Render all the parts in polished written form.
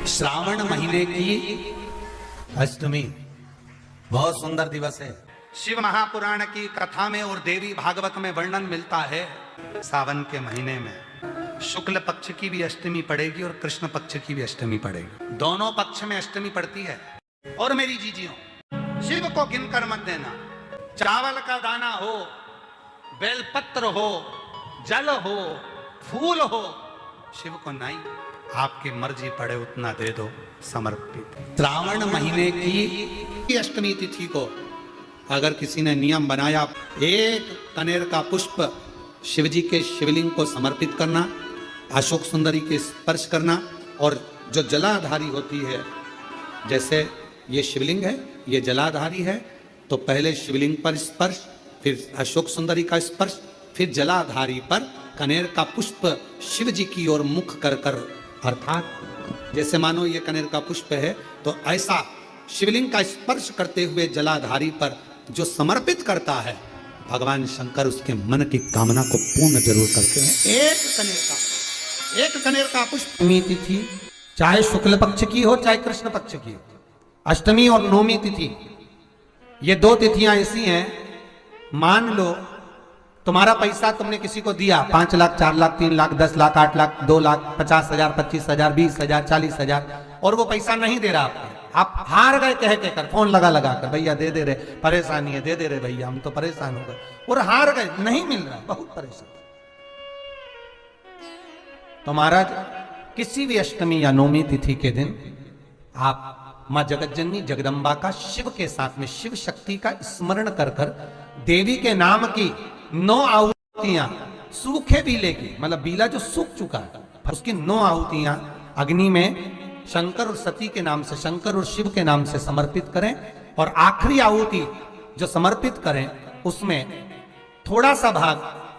श्रावण महीने की अष्टमी बहुत सुंदर दिवस है। शिव महापुराण की कथा में और देवी भागवत में वर्णन मिलता है। सावन के महीने में शुक्ल पक्ष की भी अष्टमी पड़ेगी और कृष्ण पक्ष की भी अष्टमी पड़ेगी। दोनों पक्ष में अष्टमी पड़ती है। और मेरी जीजियों, शिव को गिनकर मत देना। चावल का दाना हो, बेलपत्र हो, जल हो, फूल हो, शिव को नहीं, आपकी मर्जी पड़े उतना दे दो समर्पित। श्रावण महीने की अष्टमी तिथि को अगर किसी ने नियम बनाया, एक कनेर का पुष्प शिवजी के शिवलिंग को समर्पित करना, अशोक सुंदरी के स्पर्श करना, और जो जलाधारी होती है, जैसे ये शिवलिंग है, ये जलाधारी है, तो पहले शिवलिंग पर स्पर्श, फिर अशोक सुंदरी का स्पर्श, फिर जलाधारी पर कनेर का पुष्प शिव जी की ओर मुख कर कर, अर्थात जैसे मानो ये कनेर का पुष्प है, तो ऐसा शिवलिंग का स्पर्श करते हुए जलाधारी पर जो समर्पित करता है, भगवान शंकर उसके मन की कामना को पूर्ण जरूर करते हैं। एक कनेर का पुष्प। अष्टमी तिथि चाहे शुक्ल पक्ष की हो चाहे कृष्ण पक्ष की हो, अष्टमी और नवमी तिथि, ये दो तिथियां ऐसी हैं, मान लो तुम्हारा पैसा तुमने किसी को दिया, 5 लाख, 4 लाख, 3 लाख, 10 लाख, 8 लाख, 2 लाख, 50,000, 25,000, 20,000, 40,000, और वो पैसा नहीं दे रहा आपको, आप हार गए कह के कर, फोन लगा कर, भैया दे दे रहे, परेशानी है, दे दे रहे भैया, हम तो परेशान हो गए, और हार गए, नहीं मिल रहा, बहुत परेशान। तो महाराज, किसी भी अष्टमी या नवमी तिथि के दिन आप मां जगतजननी जगदम्बा का शिव के साथ में, शिव शक्ति का स्मरण कर कर, देवी के नाम की 9 आहुतियां, सूखे बीले की, मतलब बीला जो सूख चुका है, उसकी 9 आहुतियां अग्नि में शंकर और सती के नाम से, शंकर और शिव के नाम से समर्पित करें, और आखिरी आहुति जो समर्पित करें उसमें थोड़ा सा भाग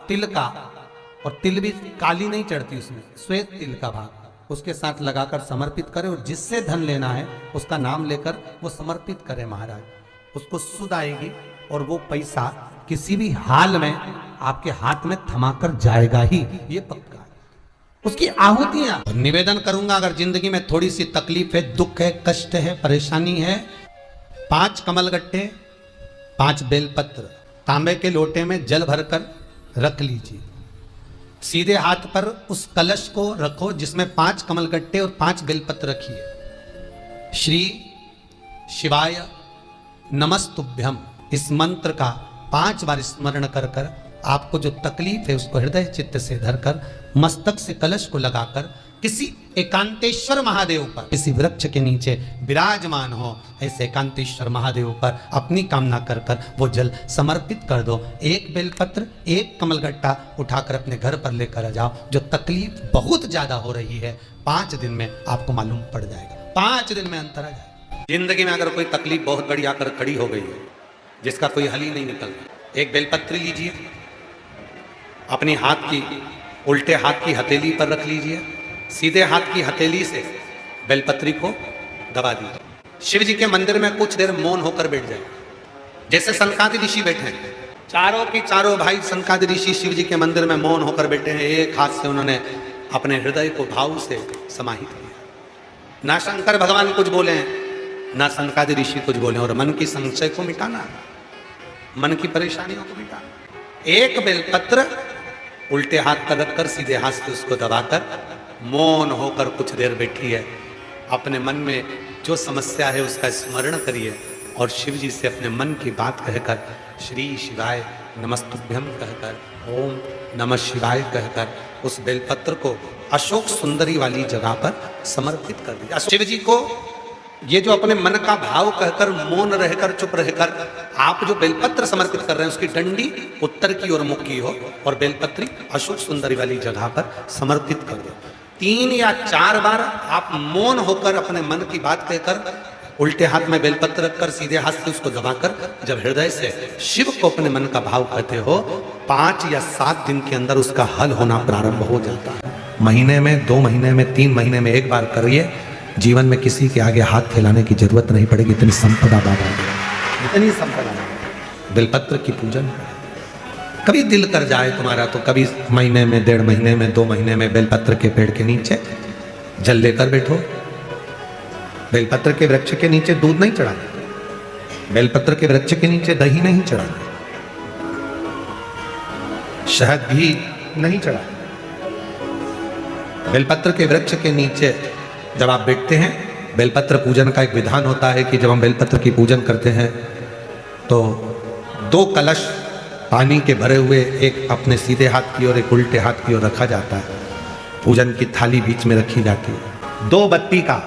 तिल का, और तिल भी काली नहीं चढ़ती उसमें, श्वेत तिल का भाग उसके साथ लगाकर समर्पित करें, और जिससे धन लेना है उसका नाम लेकर वो समर्पित करें महाराज, उसको सुध आएगी, और वो पैसा किसी भी हाल में आपके हाथ में थमाकर जाएगा ही, ये पक्का है। उसकी आहुतियां निवेदन करूंगा, अगर जिंदगी में थोड़ी सी तकलीफ है, दुख है, कष्ट है, परेशानी है, 5 कमलगट्टे, 5 बेलपत्र तांबे के लोटे में जल भरकर रख लीजिए, सीधे हाथ पर उस कलश को रखो जिसमें 5 कमलगट्टे और 5 बेलपत्र रखिए। श्री शिवाय नमस्तुभ्यम, इस मंत्र का 5 बार स्मरण कर कर, आपको जो तकलीफ है उसको हृदय चित्त से धरकर, मस्तक से कलश को लगाकर, किसी एकांतेश्वर महादेव पर, किसी वृक्ष के नीचे विराजमान हो ऐसे एकांतेश्वर महादेव पर अपनी कामना कर कर वो जल समर्पित कर दो। 1 बेलपत्र, 1 कमलगट्टा उठाकर अपने घर पर लेकर आ जाओ। जो तकलीफ बहुत ज्यादा हो रही है, 5 दिन में आपको मालूम पड़ जाएगा, 5 दिन में अंतर आ जाएगा। जिंदगी में अगर कोई तकलीफ बहुत बड़ी आकर खड़ी हो गई है, जिसका कोई हल ही नहीं निकल रहा, 1 बेलपत्र लीजिए, अपनी हाथ की उल्टे हाथ की हथेली पर रख लीजिए, सीधे हाथ की हथेली से बेलपत्री को दबा दीजिए। शिव जी के मंदिर में कुछ देर मौन होकर बैठ जाए, जैसे सनकादि ऋषि बैठे हैं, चारों की चारों भाई सनकादि ऋषि शिव जी के मंदिर में मौन होकर बैठे हैं। एक हाथ से उन्होंने अपने हृदय को भाव से समाहित किया। ना शंकर भगवान कुछ बोले हैं, ना सनकादि ऋषि कुछ बोले, और मन की संशय को मिटाना, मन की परेशानियों को मिटाना। 1 बेलपत्र उल्टे हाथ पर रखकर सीधे हाथ से उसको दबाकर मौन होकर कुछ देर बैठिए, अपने मन में जो समस्या है उसका स्मरण करिए, और शिव जी से अपने मन की बात कहकर, श्री शिवाय नमस्तुभ्यम कहकर, ओम नमः शिवाय कहकर, उस बेलपत्र को अशोक सुंदरी वाली जगह पर समर्पित कर दिया। शिव जी को ये जो अपने मन का भाव कहकर, मौन रहकर, चुप रहकर आप जो बेलपत्र समर्पित कर रहे हैं, उसकी डंडी उत्तर की ओर मुख की हो, और बेलपत्री अशोक सुंदरी वाली जगह पर समर्पित कर दो। 3 या 4 बार आप मौन होकर अपने मन की बात कहकर, उल्टे हाथ में बेलपत्र रखकर, सीधे हाथ से उसको दबाकर, जब हृदय से शिव को अपने मन का भाव कहते हो, 5 या 7 दिन के अंदर उसका हल होना प्रारंभ हो जाता है। महीने में, 2 महीने में, 3 महीने में 1 बार करिए, जीवन में किसी के आगे हाथ फैलाने की जरूरत नहीं पड़ेगी। इतनी संपदा बाबा, इतनी संपदा। बेलपत्र की पूजन कभी दिल कर जाए तुम्हारा, तो कभी महीने में, 1.5 महीने में, 2 महीने में बेलपत्र के पेड़ के नीचे जल लेकर बैठो, बेलपत्र के वृक्ष के नीचे दूध नहीं चढ़ाना, बेलपत्र के वृक्ष के नीचे दही नहीं चढ़ाना, शहद भी नहीं चढ़ाना। बेलपत्र के वृक्ष के नीचे जब आप बैठते हैं, बेलपत्र पूजन का एक विधान होता है कि जब हम बेलपत्र की पूजन करते हैं तो 2 कलश पानी के भरे हुए, एक अपने सीधे हाथ की ओर एक उल्टे हाथ की ओर रखा जाता है। पूजन की थाली बीच में रखी जाती है। 2 बत्ती का,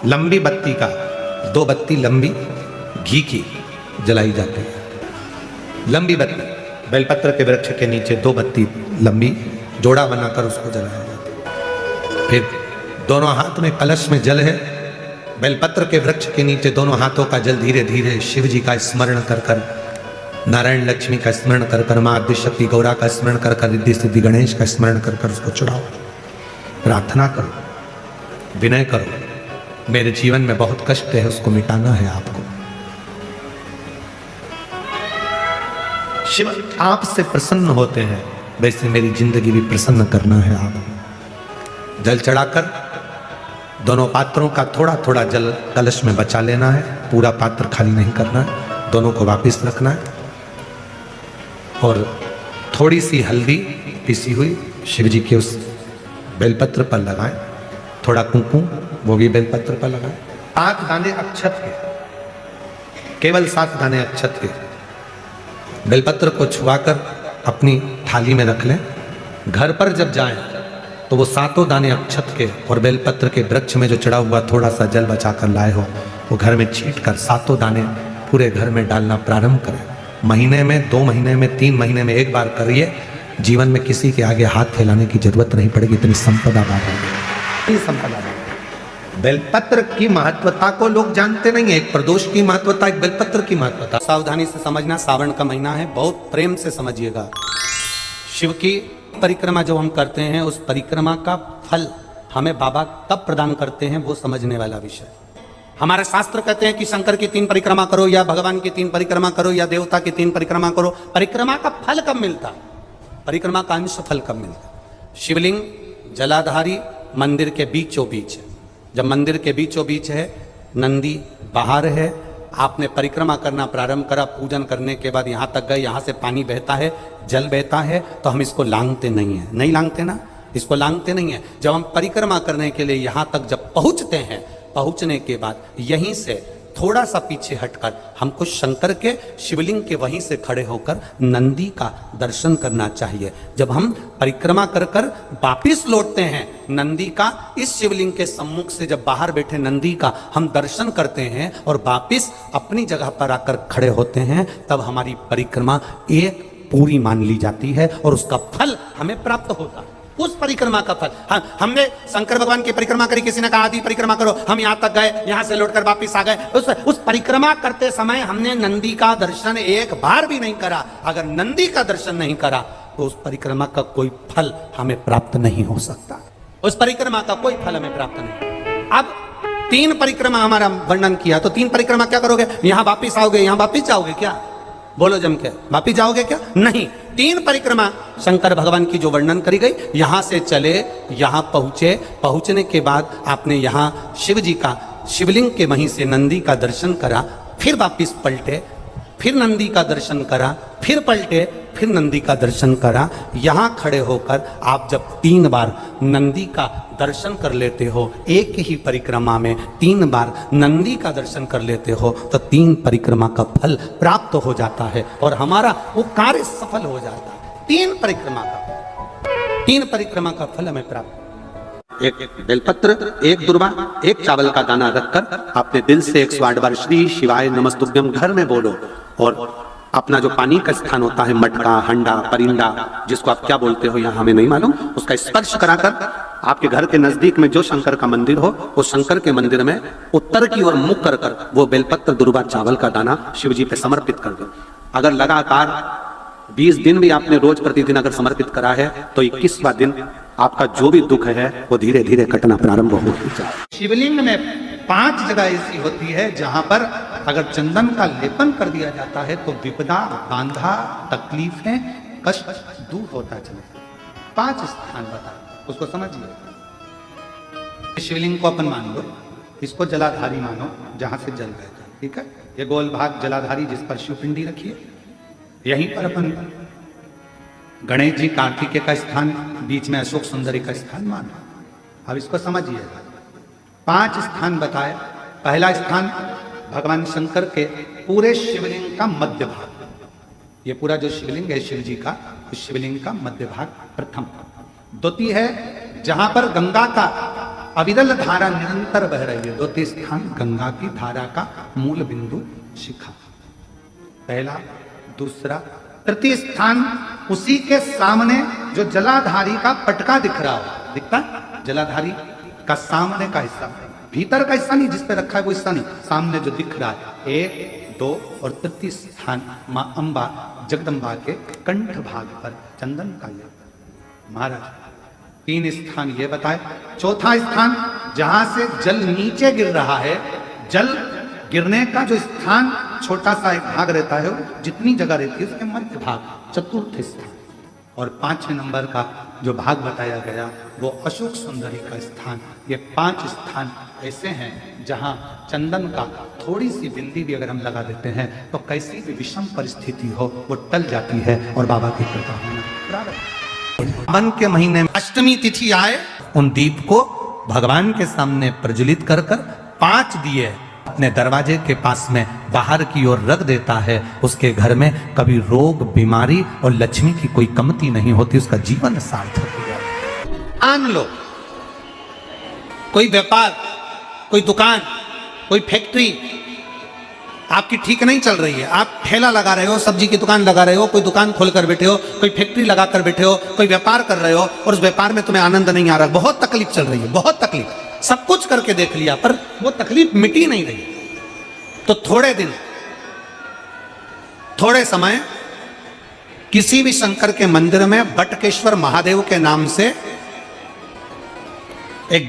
लंबी बत्ती का, 2 बत्ती लंबी घी की जलाई जाती है। लंबी बत्ती बेलपत्र के वृक्ष के नीचे 2 बत्ती लंबी जोड़ा बनाकर उसको जलाया जाता है। फिर दोनों हाथ में कलश में जल है, बेलपत्र के वृक्ष के नीचे दोनों हाथों का जल धीरे धीरे शिव जी का स्मरण कर कर, नारायण लक्ष्मी का स्मरण कर कर, माँ आदिशक्ति गौरा का स्मरण कर कर, रिद्धि सिद्धि गणेश का स्मरण कर कर उसको चढ़ाओ। प्रार्थना करो, विनय करो, मेरे जीवन में बहुत कष्ट है, उसको मिटाना है आपको। शिव आपसे प्रसन्न होते हैं, वैसे मेरी जिंदगी भी प्रसन्न करना है आप। जल चढ़ाकर दोनों पात्रों का थोड़ा थोड़ा जल कलश में बचा लेना है, पूरा पात्र खाली नहीं करना है, दोनों को वापस रखना है। और थोड़ी सी हल्दी पिसी हुई शिव जी के उस बेलपत्र पर लगाएं, थोड़ा कुमकुम वो भी बेलपत्र पर लगाएं। 7 दाने अक्षत के, केवल 7 दाने अक्षत के बेलपत्र को छुआकर अपनी थाली में रख लें। घर पर जब जाएं तो वो 7 दाने अक्षत के और बेलपत्र के वृक्ष में जो चढ़ा हुआ थोड़ा सा जल बचाकर लाए हो, वो घर में छींट कर 7 दाने पूरे घर में डालना प्रारंभ करें। महीने में, 2 महीने में, 3 महीने में एक बार करिए। जीवन में किसी के आगे हाथ फैलाने की जरूरत नहीं पड़ेगी, इतनी संपदा बांटेगी, संपदा बांटेगी। बेलपत्र की महत्वता को लोग जानते नहीं है। एक प्रदोष की महत्वता, एक बेलपत्र की महत्वता। सावधानी से समझना, सावन का महीना है, बहुत प्रेम से समझिएगा। शिव की परिक्रमा जो हम करते हैं, उस परिक्रमा का फल हमें बाबा कब प्रदान करते हैं, वो समझने वाला विषय। हमारे शास्त्र कहते हैं कि शंकर की 3 परिक्रमा करो, या भगवान की 3 परिक्रमा करो, या देवता की 3 परिक्रमा करो। परिक्रमा का फल कब मिलता? परिक्रमा का अंश फल कब मिलता? शिवलिंग जलाधारी मंदिर के बीचों बीच है। जब मंदिर के बीचों बीच है, नंदी बाहर है, आपने परिक्रमा करना प्रारंभ करा, पूजन करने के बाद यहाँ तक गए, यहाँ से पानी बहता है, जल बहता है, तो हम इसको लांघते नहीं है। नहीं लांघते ना, इसको लांघते नहीं है। जब हम परिक्रमा करने के लिए यहाँ तक जब पहुँचते हैं, पहुँचने के बाद यहीं से थोड़ा सा पीछे हटकर हमको शंकर के शिवलिंग के वहीं से खड़े होकर नंदी का दर्शन करना चाहिए। जब हम परिक्रमा कर कर वापिस लौटते हैं, नंदी का इस शिवलिंग के सम्मुख से जब बाहर बैठे नंदी का हम दर्शन करते हैं और वापिस अपनी जगह पर आकर खड़े होते हैं, तब हमारी परिक्रमा एक पूरी मान ली जाती है और उसका फल हमें प्राप्त होता है। उस परिक्रमा का फल, हमने शंकर भगवान की परिक्रमा करी, किसी ने कहा आदि परिक्रमा करो, हम यहाँ तक गए, यहाँ से लौटकर वापिस आ गए। उस परिक्रमा करते समय हमने नंदी का दर्शन एक बार भी नहीं करा। अगर नंदी का दर्शन नहीं करा तो उस परिक्रमा का कोई फल हमें प्राप्त नहीं हो सकता। उस परिक्रमा का कोई फल हमें प्राप्त नहीं। अब 3 परिक्रमा हमारा वर्णन किया, तो 3 परिक्रमा क्या करोगे? यहाँ वापिस आओगे, यहाँ वापिस जाओगे क्या? बोलो जम के, वापिस जाओगे क्या? नहीं। 3 परिक्रमा शंकर भगवान की जो वर्णन करी गई, यहां से चले, यहां पहुंचे, पहुंचने के बाद आपने यहां शिव जी का शिवलिंग के वहीं से नंदी का दर्शन करा, फिर वापिस पलटे, फिर नंदी का दर्शन करा, फिर पलटे, फिर नंदी का दर्शन करा। यहां खड़े होकर आप जब 3 बार नंदी का दर्शन कर लेते हो, एक ही परिक्रमा में 3 बार नंदी का दर्शन कर लेते हो, तो 3 परिक्रमा का फल प्राप्त हो जाता है और हमारा वो कार्य सफल हो जाता है। 3 परिक्रमा का फल हमें प्राप्त। एक बेलपत्र, एक दुर्वा, एक चावल का दाना रखकर आपने दिल से 108 बार श्री शिवाय नमस्तुभ्यं घर में बोलो और अपना जो पानी का स्थान होता है, मटका, हंडा, परिंदा, जिसको आप क्या बोलते हो यहाँ हमें नहीं मालूम, उसका स्पर्श कराकर आपके घर के नजदीक में जो शंकर का मंदिर हो, उस शंकर के मंदिर में उत्तर की ओर मुख कर कर वो बेलपत्र, दुर्वा, चावल का दाना शिव जी पे समर्पित कर दो। अगर लगातार 20 दिन भी आपने रोज प्रतिदिन अगर समर्पित करा है, तो 21वां दिन आपका जो भी दुख है वो धीरे धीरे कटना प्रारंभ हो जाए। शिवलिंग में 5 जगह ऐसी होती है जहां पर अगर चंदन का लेपन कर दिया जाता है तो विपदा, बांधा, तकलीफें, कष्ट दूर होता चले। 5 स्थान बता, उसको समझिए। शिवलिंग को अपन मान लो, इसको जलाधारी मानो, जहां से जल बहता है, ठीक है। ये गोल भाग जलाधारी जिस पर शिवपिंडी रखी है, यहीं पर अपन गणेश जी कार्तिकेय का स्थान, बीच में अशोक सुंदरी का स्थान मानो। अब इसको समझिएगा। 5 स्थान बताए। पहला स्थान भगवान शंकर के पूरे शिवलिंग का मध्य भाग, ये पूरा जो शिवलिंग है शिव जी का, उस शिवलिंग का मध्य भाग प्रथम। द्वितीय है जहां पर गंगा का अविरल धारा निरंतर बह रही है, द्वितीय स्थान गंगा की धारा का मूल बिंदु शिखा, पहला। दूसरा, तृतीय स्थान उसी के सामने जो जलाधारी का पटका दिख रहा हो, दिखता है जलाधारी का सामने का हिस्सा, भीतर का हिस्सा नहीं जिस पे रखा है वो हिस्सा नहीं, सामने जो दिख रहा है। 1, 2 और तृतीय स्थान मां अंबा जगदम्बा के कंठ भाग पर चंदन का लेप। महाराज 3 स्थान ये बताए। चौथा स्थान जहां से जल नीचे गिर रहा है, जल गिरने का जो स्थान छोटा सा एक भाग रहता है, जितनी जगह रहती है उसके मध्य भाग, चतुर्थ स्थान। और 5वें नंबर का जो भाग बताया गया वो अशोक सुंदरी का स्थान। ये 5 स्थान ऐसे हैं जहां चंदन का थोड़ी सी बिंदी भी अगर हम लगा देते हैं तो कैसी भी विषम परिस्थिति हो वो टल जाती है और बाबा की कृपा होना। मन के महीने में अष्टमी तिथि आए, उन दीप को भगवान के सामने प्रज्वलित कर 5 दिए अपने दरवाजे के पास में बाहर की ओर रख देता है। उसके घर में कभी रोग, बीमारी और लक्ष्मी की कोई कमती नहीं होती, उसका जीवन सार्थक हो जाता। मान लो कोई व्यापार, कोई दुकान, कोई फैक्ट्री आपकी ठीक नहीं चल रही है, आप ठेला लगा रहे हो, सब्जी की दुकान लगा रहे हो, कोई दुकान खोल कर बैठे हो, कोई फैक्ट्री लगा कर बैठे हो, कोई व्यापार कर रहे हो और उस व्यापार में तुम्हें आनंद नहीं आ रहा, बहुत तकलीफ चल रही है, बहुत तकलीफ, सब कुछ करके देख लिया पर वो तकलीफ मिटी नहीं रही। तो थोड़े दिन, थोड़े समय किसी भी शंकर के मंदिर में बटकेश्वर महादेव के नाम से एक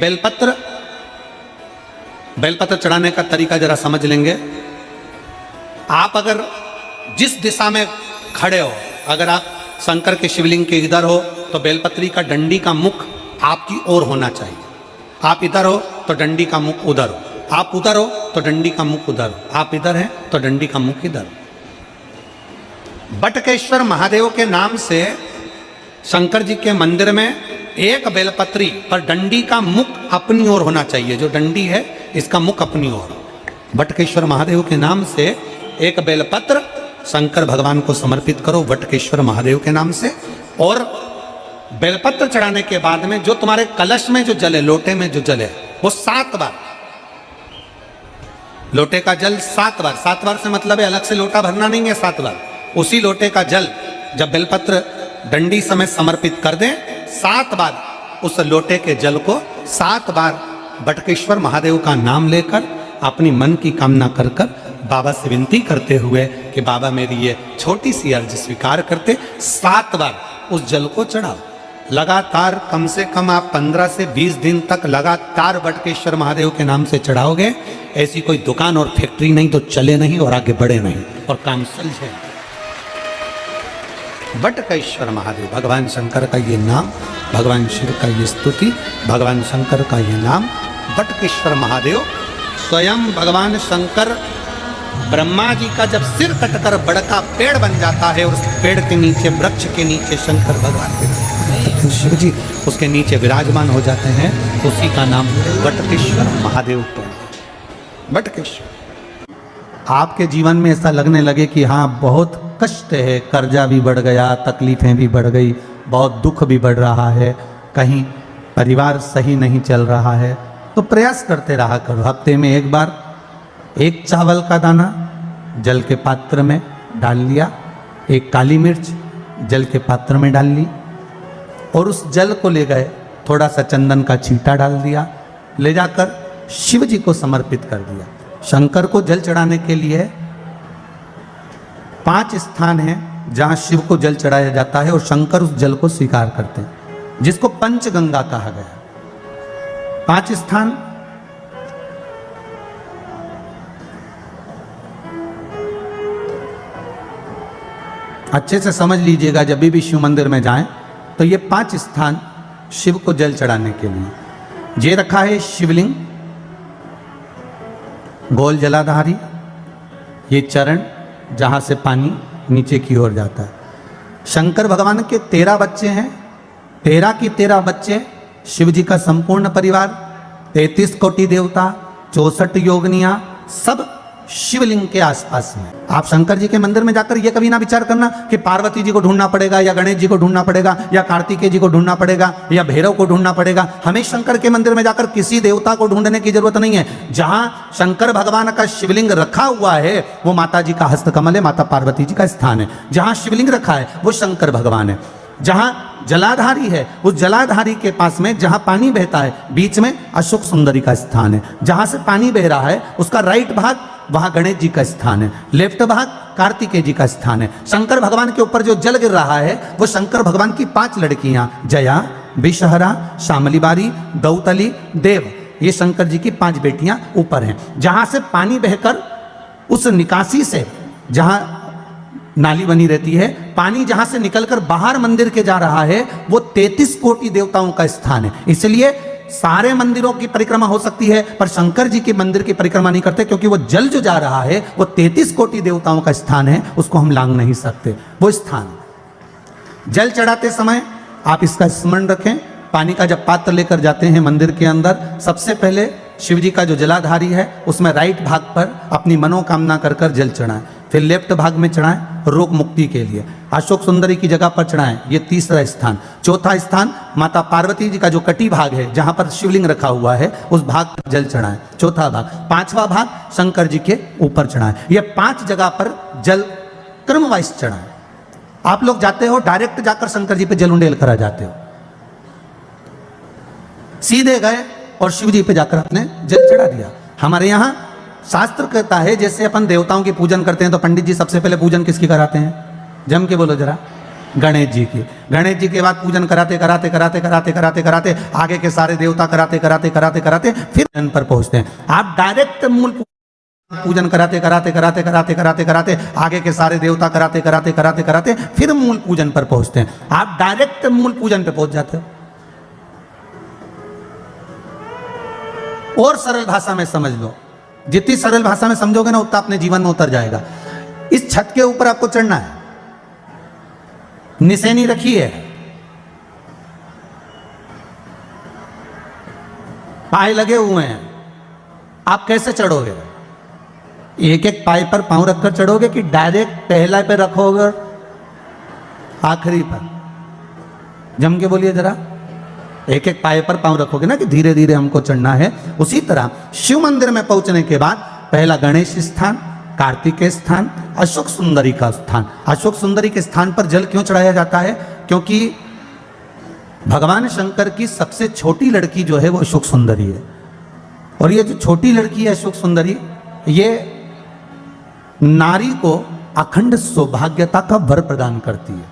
बेलपत्र चढ़ाने का तरीका जरा समझ लेंगे। आप अगर जिस दिशा में खड़े हो, अगर आप शंकर के शिवलिंग के इधर हो तो बेलपत्री का डंडी का मुख आपकी ओर होना चाहिए। आप इधर हो तो डंडी का मुख उधर हो, आप उधर हो तो डंडी का मुख उधर हो, आप इधर हैं तो डंडी का मुख इधर हो। बटकेश्वर महादेव के नाम से शंकर जी के मंदिर में एक बेलपत्री पर डंडी का मुख अपनी ओर होना चाहिए, जो डंडी है इसका मुख अपनी ओर। बटकेश्वर महादेव के नाम से एक बेलपत्र शंकर भगवान को समर्पित करो बटकेश्वर महादेव के नाम से, और बेलपत्र चढ़ाने के बाद में जो तुम्हारे कलश में जो जल है, लोटे में जो जल है, वो 7 बार, लोटे का जल 7 बार, 7 बार से मतलब है अलग से लोटा भरना नहीं है, 7 बार उसी लोटे का जल जब बेलपत्र डंडी समय समर्पित कर दें, 7 बार उस लोटे के जल को 7 बार बटकेश्वर महादेव का नाम लेकर अपनी मन की कामना कर बाबा से विनती करते हुए कि बाबा मेरी ये छोटी सी अर्ज स्वीकार करते, 7 बार उस जल को चढ़ाओ। लगातार कम से कम आप 15 से 20 दिन तक लगातार बटकेश्वर महादेव के नाम से चढ़ाओगे, ऐसी कोई दुकान और फैक्ट्री नहीं तो चले नहीं और आगे बढ़े नहीं और काम सुलझे। बटकेश्वर महादेव, भगवान शंकर का ये नाम, भगवान शिव का ये स्तुति, भगवान शंकर का ये नाम बटकेश्वर महादेव। स्वयं भगवान शंकर ब्रह्मा जी का जब सिर कटकर बड़का पेड़ बन जाता है और उस पेड़ के नीचे, वृक्ष के नीचे शंकर भगवान शिव जी उसके नीचे विराजमान हो जाते हैं, उसी का नाम बटकेश्वर महादेव पर। बटकेश्वर, आपके जीवन में ऐसा लगने लगे कि हाँ बहुत कष्ट है, कर्जा भी बढ़ गया, तकलीफें भी बढ़ गई, बहुत दुख भी बढ़ रहा है, कहीं परिवार सही नहीं चल रहा है, तो प्रयास करते रहा करो। हफ्ते में एक बार एक चावल का दाना जल के पात्र में डाल लिया, एक काली मिर्च जल के पात्र में डाल ली और उस जल को ले गए, थोड़ा सा चंदन का छींटा डाल दिया, ले जाकर शिव जी को समर्पित कर दिया। शंकर को जल चढ़ाने के लिए 5 स्थान हैं जहां शिव को जल चढ़ाया जाता है और शंकर उस जल को स्वीकार करते हैं, जिसको पंचगंगा कहा गया। 5 स्थान अच्छे से समझ लीजिएगा, जब भी शिव मंदिर में जाएं तो ये 5 स्थान शिव को जल चढ़ाने के लिए। ये रखा है शिवलिंग, गोल जलाधारी, ये चरण जहाँ से पानी नीचे की ओर जाता है। शंकर भगवान के 13 बच्चे हैं, 13 की 13 बच्चे, शिव जी का संपूर्ण परिवार, 33 कोटि देवता, 64 योगनियां, सब शिवलिंग के आसपास में। आप शंकर जी के मंदिर में जाकर ये कभी ना विचार करना कि पार्वती जी को ढूंढना पड़ेगा या गणेश जी को ढूंढना पड़ेगा या कार्तिकेय जी को ढूंढना पड़ेगा या भैरव को ढूंढना पड़ेगा। हमें शंकर के मंदिर में जाकर किसी देवता को ढूंढने की जरूरत नहीं है। जहां शंकर भगवान का शिवलिंग रखा हुआ है वो माता जी का हस्तकमल है, माता पार्वती जी का स्थान है। जहां शिवलिंग रखा है वो शंकर भगवान है। जहां जलाधारी है उस जलाधारी के पास में जहां पानी बहता है बीच में अशोक सुंदरी का स्थान है। जहां से पानी बह रहा है उसका राइट भाग वहां गणेश जी का स्थान है, लेफ्ट भाग कार्तिकेय जी का स्थान है। शंकर भगवान के ऊपर जो जल गिर रहा है वो शंकर भगवान की 5 लड़कियां जया, विषहरा, शामलीबारी, दौतली, देव, ये शंकर जी की 5 बेटियां ऊपर हैं। जहां से पानी बहकर उस निकासी से, जहां नाली बनी रहती है, पानी जहां से निकलकर बाहर मंदिर के जा रहा है वो 33 कोटि देवताओं का स्थान है। इसलिए सारे मंदिरों की परिक्रमा हो सकती है पर शंकर जी के मंदिर की परिक्रमा नहीं करते, क्योंकि वो जल जो जा रहा है वो 33 कोटि देवताओं का स्थान है, उसको हम लांग नहीं सकते। वो स्थान जल चढ़ाते समय आप इसका स्मरण रखें। पानी का जब पात्र लेकर जाते हैं मंदिर के अंदर, सबसे पहले शिव जी का जो जलाधारी है उसमें राइट भाग पर अपनी मनोकामना कर कर जल चढ़ाएं, फिर लेफ्ट भाग में चढ़ाएं रोग मुक्ति के लिए। अशोक सुंदरी की जगह पर चढ़ाएं, ये तीसरा स्थान। चौथा स्थान माता पार्वती जी का जो कटी भाग है जहां पर शिवलिंग रखा हुआ है उस भाग पर जल चढ़ाएं, चौथा भाग। 5वां भाग शंकर जी के ऊपर चढ़ाएं। ये 5 जगह पर जल क्रमवाइज चढ़ाएं। आप लोग जाते हो डायरेक्ट जाकर शंकर जी पे जल उंडेल करा जाते हो, सीधे गए और शिव जी पे जाकर आपने जल चढ़ा दिया। हमारे यहाँ शास्त्र कहता है जैसे अपन देवताओं की पूजन करते हैं तो पंडित जी सबसे पहले पूजन किसकी कराते हैं? जम के बोलो जरा। गणेश जी की। गणेश जी के बाद पूजन कराते कराते कराते कराते कराते कराते आगे के सारे देवता कराते कराते कराते कराते फिर जन पर पहुंचते हैं। आप डायरेक्ट मूल पूजन कराते कराते कराते कराते कराते कराते आगे के सारे देवता कराते कराते कराते कराते फिर मूल पूजन पर पहुंचते हैं। आप डायरेक्ट मूल पूजन पे पहुंच जाते हो। और सरल भाषा में समझ लो, जितनी सरल भाषा में समझोगे ना उतना अपने जीवन में उतर जाएगा। इस छत के ऊपर आपको चढ़ना है, निशानी रखी है, पाए लगे हुए हैं, आप कैसे चढ़ोगे? एक एक पाए पर पांव रखकर चढ़ोगे कि डायरेक्ट पहला पे रखोगे आखिरी पर? जम के बोलिए जरा। एक एक पाए पर पांव रखोगे ना कि धीरे धीरे हमको चढ़ना है। उसी तरह शिव मंदिर में पहुंचने के बाद पहला गणेश स्थान, कार्तिकेय स्थान, अशोक सुंदरी का स्थान। अशोक सुंदरी के स्थान पर जल क्यों चढ़ाया जाता है? क्योंकि भगवान शंकर की सबसे छोटी लड़की जो है वो अशोक सुंदरी है। और ये जो छोटी लड़की है अशोक सुंदरी, ये नारी को अखंड सौभाग्यता का वर प्रदान करती है।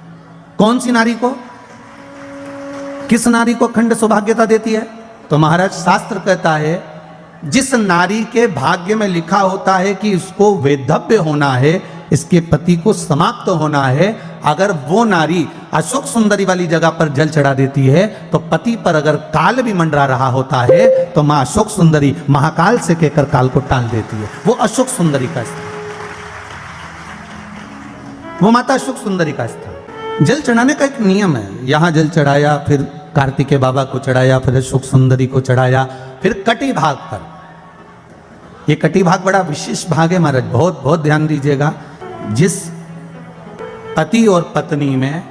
कौन सी नारी को? किस नारी को अखंड सौभाग्यता देती है? तो महाराज शास्त्र कहता है जिस नारी के भाग्य में लिखा होता है कि इसको वैधव्य होना है, इसके पति को समाप्त होना है, अगर वो नारी अशोक सुंदरी वाली जगह पर जल चढ़ा देती है तो पति पर अगर काल भी मंडरा रहा होता है तो मां अशोक सुंदरी महाकाल से कहकर काल को टाल देती है। वो अशोक सुंदरी का स्थान, वो माता अशोक सुंदरी का स्थान। जल चढ़ाने का एक नियम है। यहां जल चढ़ाया, फिर कार्तिकेय बाबा को चढ़ाया, फिर अशोक सुंदरी को चढ़ाया, फिर कटी भाग पर। ये कटी भाग बड़ा विशेष भाग है महाराज, बहुत बहुत ध्यान दीजिएगा। जिस पति और पत्नी में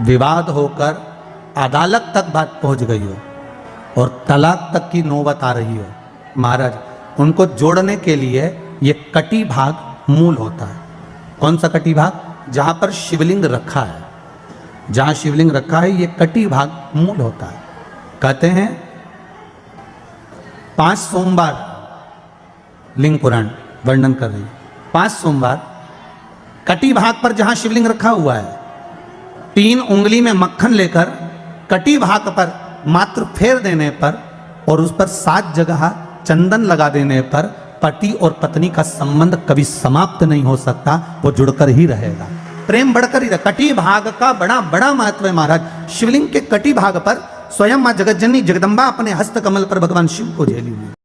विवाद होकर अदालत तक बात पहुंच गई हो और तलाक तक की नौबत आ रही हो, महाराज उनको जोड़ने के लिए ये कटी भाग मूल होता है। कौन सा कटी भाग? जहां पर शिवलिंग रखा है, जहां शिवलिंग रखा है ये कटी भाग मूल होता है। कहते हैं 5 सोमवार, लिंग पुराण वर्णन कर रही है, 5 सोमवार कटी भाग पर जहां शिवलिंग रखा हुआ है 3 उंगली में मक्खन लेकर कटी भाग पर मात्र फेर देने पर और उस पर 7 जगह चंदन लगा देने पर पति और पत्नी का संबंध कभी समाप्त नहीं हो सकता, वो जुड़कर ही रहेगा, प्रेम बढ़कर ही रहेगा। कटी भाग का बड़ा बड़ा महत्व है महाराज। शिवलिंग के कटी भाग पर स्वयं मां जगत जननी जगदम्बा अपने हस्त कमल पर भगवान शिव को झेली हुई।